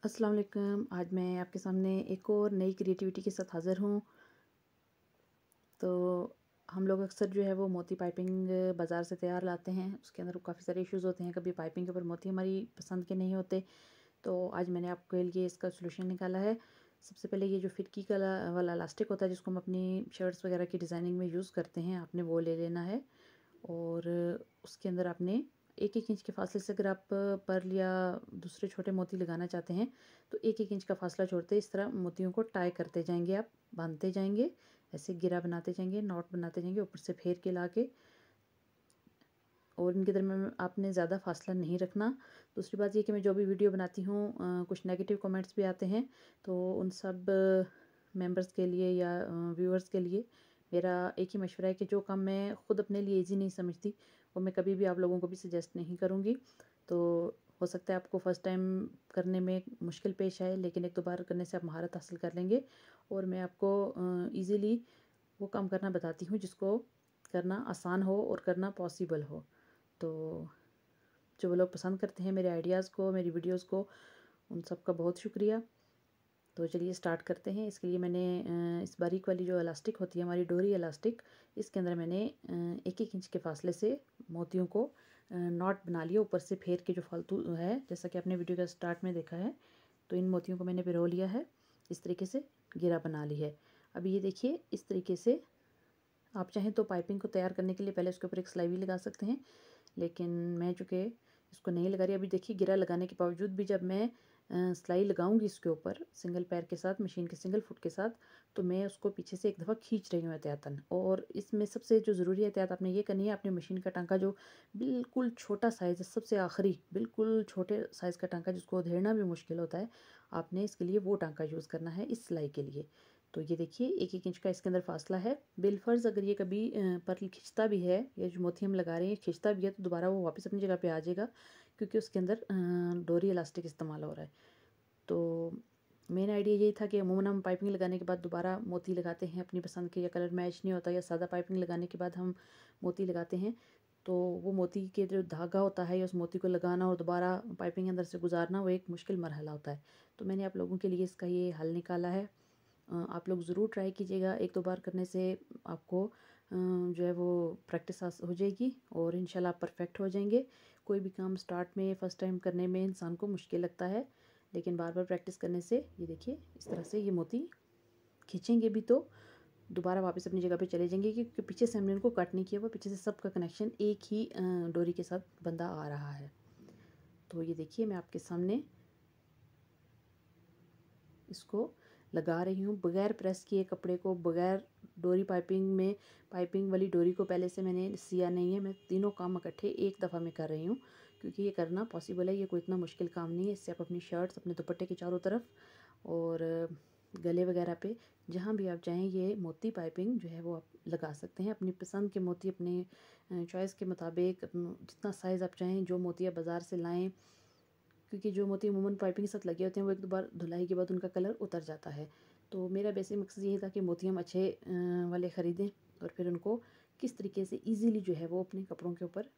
अस्सलाम वालेकुम। आज मैं आपके सामने एक और नई क्रिएटिविटी के साथ हाज़िर हूँ। तो हम लोग अक्सर जो है वो मोती पाइपिंग बाज़ार से तैयार लाते हैं। उसके अंदर काफ़ी सारे इश्यूज़ होते हैं। कभी पाइपिंग के ऊपर मोती हमारी पसंद के नहीं होते। तो आज मैंने आपके लिए इसका सॉल्यूशन निकाला है। सबसे पहले ये जो फिरकी का वाला इलास्टिक होता है जिसको हम अपनी शर्ट्स वगैरह की डिज़ाइनिंग में यूज़ करते हैं, आपने वो ले लेना है। और उसके अंदर आपने 1-1 इंच के फासले से अगर आप पर्ल या दूसरे छोटे मोती लगाना चाहते हैं तो 1-1 इंच का फासला छोड़ते इस तरह मोतियों को टाई करते जाएंगे, आप बांधते जाएंगे, ऐसे गिरा बनाते जाएंगे, नॉट बनाते जाएंगे, ऊपर से फेर के ला के। और इनके दरमियान आपने ज़्यादा फासला नहीं रखना। दूसरी बात ये कि मैं जो भी वीडियो बनाती हूँ कुछ नेगेटिव कमेंट्स भी आते हैं, तो उन सब मेंबर्स के लिए या व्यूअर्स के लिए मेरा एक ही मशवरा है कि जो काम मैं ख़ुद अपने लिए ईजी नहीं समझती वो मैं कभी भी आप लोगों को भी सजेस्ट नहीं करूँगी। तो हो सकता है आपको फ़र्स्ट टाइम करने में मुश्किल पेश आए, लेकिन एक दो बार करने से आप महारत हासिल कर लेंगे। और मैं आपको ईज़िली वो काम करना बताती हूँ जिसको करना आसान हो और करना पॉसिबल हो। तो जो लोग पसंद करते हैं मेरे आइडियाज़ को, मेरी वीडियोज़ को, उन सब का बहुत शुक्रिया। तो चलिए स्टार्ट करते हैं। इसके लिए मैंने इस बारीक वाली जो इलास्टिक होती है हमारी डोरी इलास्टिक, इसके अंदर मैंने 1-1 इंच के फासले से मोतियों को नॉट बना लिया। ऊपर से फेर के जो फालतू है, जैसा कि आपने वीडियो का स्टार्ट में देखा है, तो इन मोतियों को मैंने पिरो लिया है, इस तरीके से घेरा बना ली है। अब ये देखिए इस तरीके से आप चाहें तो पाइपिंग को तैयार करने के लिए पहले उसके ऊपर एक सिलाई भी लगा सकते हैं, लेकिन मैं चूँकि इसको नहीं लगा रही। अभी देखिए गिरा लगाने के बावजूद भी जब मैं सिलाई लगाऊंगी इसके ऊपर सिंगल पैर के साथ, मशीन के सिंगल फुट के साथ, तो मैं उसको पीछे से एक दफ़ा खींच रही हूँ एहतियातन। और इसमें सबसे जो ज़रूरी एहतियात आपने ये करनी है, अपने मशीन का टांका जो बिल्कुल छोटा साइज़ है, सबसे आखिरी बिल्कुल छोटे साइज़ का टांका जिसको उधेड़ना भी मुश्किल होता है, आपने इसके लिए वो टांका यूज़ करना है इस सिलाई के लिए। तो ये देखिए 1-1 इंच का इसके अंदर फासला है। बिलफर्ज अगर ये कभी पर्ल खिंचता भी है, ये जो मोती हम लगा रहे हैं खिंचता भी है, तो दोबारा वो वापस अपनी जगह पे आ जाएगा, क्योंकि उसके अंदर डोरी इलास्टिक इस्तेमाल हो रहा है। तो मेन आइडिया यही था कि अमूमन हम पाइपिंग लगाने के बाद दोबारा मोती लगाते हैं अपनी पसंद के, या कलर मैच नहीं होता, या सादा पाइपिंग लगाने के बाद हम मोती लगाते हैं, तो वो मोती के जो धागा होता है या उस मोती को लगाना और दोबारा पाइपिंग अंदर से गुजारना वो एक मुश्किल मरहला होता है। तो मैंने आप लोगों के लिए इसका ये हल निकाला है। आप लोग ज़रूर ट्राई कीजिएगा। एक दो बार करने से आपको जो है वो प्रैक्टिस हो जाएगी और इंशाल्लाह आप परफेक्ट हो जाएंगे। कोई भी काम स्टार्ट में फर्स्ट टाइम करने में इंसान को मुश्किल लगता है, लेकिन बार बार प्रैक्टिस करने से ये देखिए इस तरह से ये मोती खींचेंगे भी तो दोबारा वापस अपनी जगह पे चले जाएंगे, क्योंकि पीछे से हमने इनको कट नहीं किया हुआ, पीछे से सबका कनेक्शन एक ही डोरी के साथ बंधा आ रहा है। तो ये देखिए मैं आपके सामने इसको लगा रही हूँ बगैर प्रेस किए कपड़े को, बगैर डोरी पाइपिंग में पाइपिंग वाली डोरी को पहले से मैंने सिया नहीं है। मैं तीनों काम इकट्ठे एक दफ़ा में कर रही हूँ, क्योंकि ये करना पॉसिबल है, ये कोई इतना मुश्किल काम नहीं है। इससे आप अपनी शर्ट्स, अपने दुपट्टे के चारों तरफ और गले वगैरह पे जहाँ भी आप चाहें ये मोती पाइपिंग जो है वो आप लगा सकते हैं। अपनी पसंद के मोती अपने चॉइस के मुताबिक जितना साइज़ आप चाहें, जो मोती आप बाज़ार से लाएँ, क्योंकि जो मोती अमूमन पाइपिंग के साथ लगे होते हैं वो एक दो बार धुलाई के बाद उनका कलर उतर जाता है। तो मेरा बेसिक मकसद यही था कि मोती हम अच्छे वाले ख़रीदें और फिर उनको किस तरीके से इजीली जो है वो अपने कपड़ों के ऊपर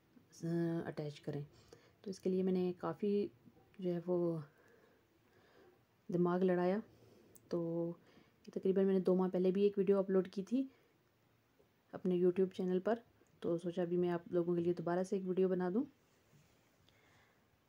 अटैच करें। तो इसके लिए मैंने काफ़ी जो है वो दिमाग लड़ाया। तो तकरीबन मैंने 2 माह पहले भी एक वीडियो अपलोड की थी अपने यूट्यूब चैनल पर, तो सोचा अभी मैं आप लोगों के लिए दोबारा से एक वीडियो बना दूँ।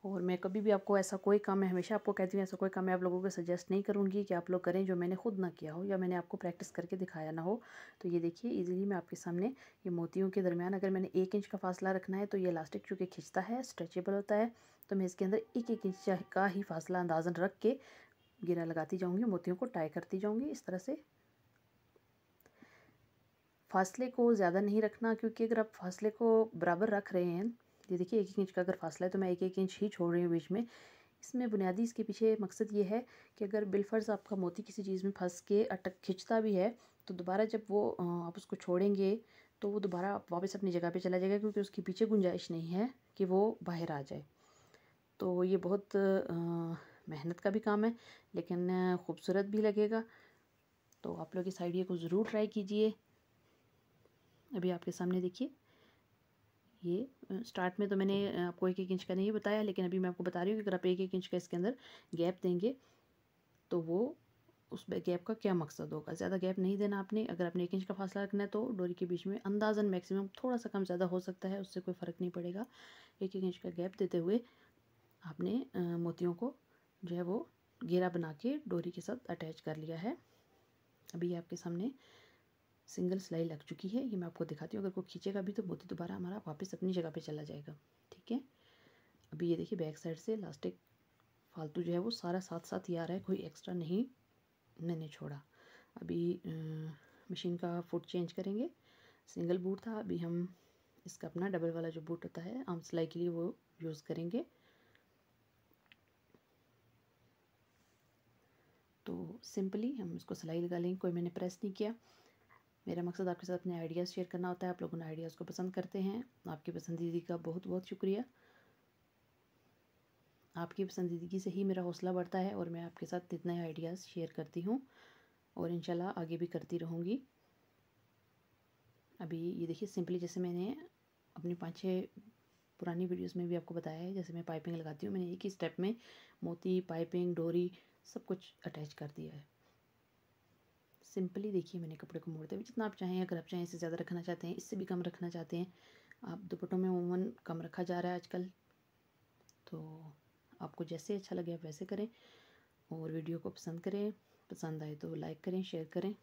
और मैं कभी भी आपको ऐसा कोई काम, मैं हमेशा आपको कहती हूँ ऐसा कोई काम मैं आप लोगों को सजेस्ट नहीं करूँगी कि आप लोग करें जो मैंने खुद ना किया हो या मैंने आपको प्रैक्टिस करके दिखाया ना हो। तो ये देखिए इजीली मैं आपके सामने ये मोतियों के दरमियान अगर मैंने 1 इंच का फासला रखना है, तो ये इलास्टिक चूँकि खिंचता है, स्ट्रेचेबल होता है, तो मैं इसके अंदर 1-1 इंच का ही फासला अंदाज़न रख के घेरा लगाती जाऊँगी, मोतियों को टाई करती जाऊँगी इस तरह से। फासले को ज़्यादा नहीं रखना, क्योंकि अगर आप फासले को बराबर रख रहे हैं, ये देखिए 1-1 इंच का अगर फासला है तो मैं 1-1 इंच ही छोड़ रही हूँ बीच में। इसमें बुनियादी इसके पीछे मकसद ये है कि अगर बिलफर्ज आपका मोती किसी चीज़ में फंस के अटक खिंचता भी है, तो दोबारा जब वो आप उसको छोड़ेंगे तो वो दोबारा वापस अपनी जगह पे चला जाएगा, क्योंकि उसके पीछे गुंजाइश नहीं है कि वो बाहर आ जाए। तो ये बहुत मेहनत का भी काम है, लेकिन खूबसूरत भी लगेगा। तो आप लोग इस आइडिया को ज़रूर ट्राई कीजिए। अभी आपके सामने देखिए ये स्टार्ट में तो मैंने आपको 1-1 इंच का नहीं बताया, लेकिन अभी मैं आपको बता रही हूँ कि अगर आप 1-1 इंच का इसके अंदर गैप देंगे तो वो उस गैप का क्या मकसद होगा। ज़्यादा गैप नहीं देना आपने। अगर आपने 1 इंच का फासला रखना है तो डोरी के बीच में अंदाज़न मैक्सिमम थोड़ा सा कम ज़्यादा हो सकता है, उससे कोई फ़र्क नहीं पड़ेगा। 1-1 इंच का गैप देते हुए आपने मोतियों को जो है वो घेरा बना के डोरी के साथ अटैच कर लिया है। अभी ये आपके सामने सिंगल सिलाई लग चुकी है। ये मैं आपको दिखाती हूँ। अगर कोई खींचेगा भी तो मोती दोबारा हमारा वापस अपनी जगह पे चला जाएगा। ठीक है। अभी ये देखिए बैक साइड से इलास्टिक फालतू जो है वो सारा साथ साथ ही आ रहा है, कोई एक्स्ट्रा नहीं मैंने छोड़ा। अभी मशीन का फुट चेंज करेंगे। सिंगल बूट था, अभी हम इसका अपना डबल वाला जो बूट होता है आर्म सिलाई के लिए वो यूज़ करेंगे। तो सिंपली हम इसको सिलाई लगा लेंगे। कोई मैंने प्रेस नहीं किया। मेरा मकसद आपके साथ अपने आइडियाज़ शेयर करना होता है। आप लोगों ने आइडियाज़ को पसंद करते हैं, आपकी पसंदीदी का बहुत बहुत शुक्रिया। आपकी पसंदीदगी से ही मेरा हौसला बढ़ता है और मैं आपके साथ इतने आइडियाज़ शेयर करती हूँ और इंशाल्लाह आगे भी करती रहूँगी। अभी ये देखिए सिंपली जैसे मैंने अपनी 5-6 पुरानी वीडियोस में भी आपको बताया है, जैसे मैं पाइपिंग लगाती हूँ, मैंने एक ही स्टेप में मोती, पाइपिंग, डोरी सब कुछ अटैच कर दिया है। सिंपली देखिए मैंने कपड़े को मोड़ते हुए, जितना आप चाहें, अगर आप चाहें इससे ज़्यादा रखना चाहते हैं, इससे भी कम रखना चाहते हैं, आप दुपट्टों में अमूमन कम रखा जा रहा है आजकल, तो आपको जैसे अच्छा लगे आप वैसे करें और वीडियो को पसंद करें। पसंद आए तो लाइक करें, शेयर करें।